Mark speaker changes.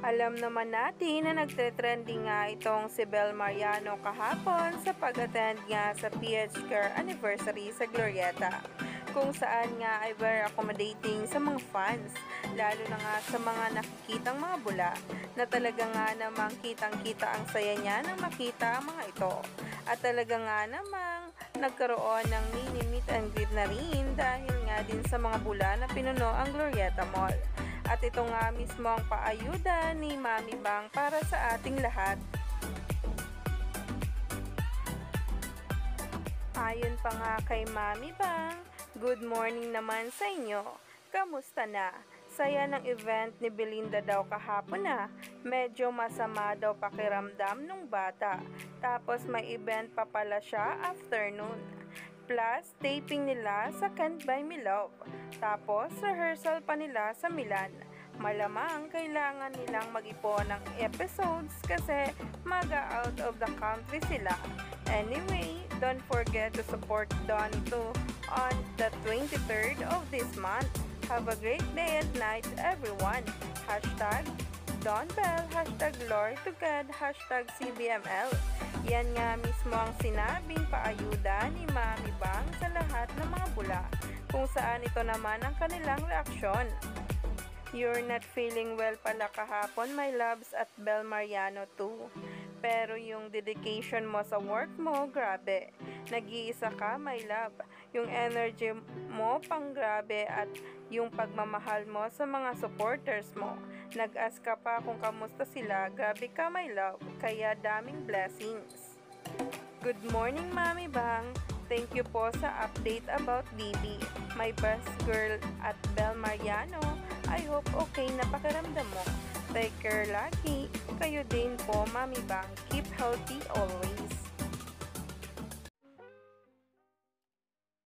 Speaker 1: Alam naman natin na nagte-trending nga itong si Bel Mariano kahapon sa pag-attend nga sa PH Care Anniversary sa Glorieta, kung saan nga ay very accommodating sa mga fans, lalo na nga sa mga nakikitang mga bula, na talaga nga namang kitang-kita ang saya niya nang makita ang mga ito. At talaga nga namang nagkaroon ng mini meet and greet na rin dahil nga din sa mga bula na pinuno ang Glorieta Mall. At ito nga mismo ang paayuda ni Mami Bang para sa ating lahat. Ayon pa nga kay Mami Bang, good morning naman sa inyo. Kamusta na? Saya ng event ni Belinda daw kahapon na. Medyo masama daw pakiramdam nung bata. Tapos may event pa pala siya afternoon. Plus, taping nila sa Can't Buy Me Love. Tapos, rehearsal pa nila sa Milan. Malamang kailangan nilang mag-ipon ng episodes kasi maga-out of the country sila. Anyway, don't forget to support Donnie too on the 23rd of this month. Have a great day and night, everyone. Hashtag Don Bell, hashtag Glory to God, hashtag CBML. Yan nga mismo ang sinabing paayuda ni Mami Bang sa lahat ng mga bula, kung saan ito naman ang kanilang reaksyon. You're not feeling well pala kahapon, my loves, at Bel Mariano too. Pero yung dedication mo sa work mo, grabe. Nag-iisa ka, my love. Yung energy mo pang grabe at yung pagmamahal mo sa mga supporters mo. Nag-ask ka pa kung kamusta sila, grabe ka, my love. Kaya daming blessings. Good morning, Mami Bang. Thank you po sa update about Bibi, my best girl at Bel Mariano. I hope okay na pakiramdam mo. Take care lagi. Kayo din po, Mami Bang. Keep healthy always.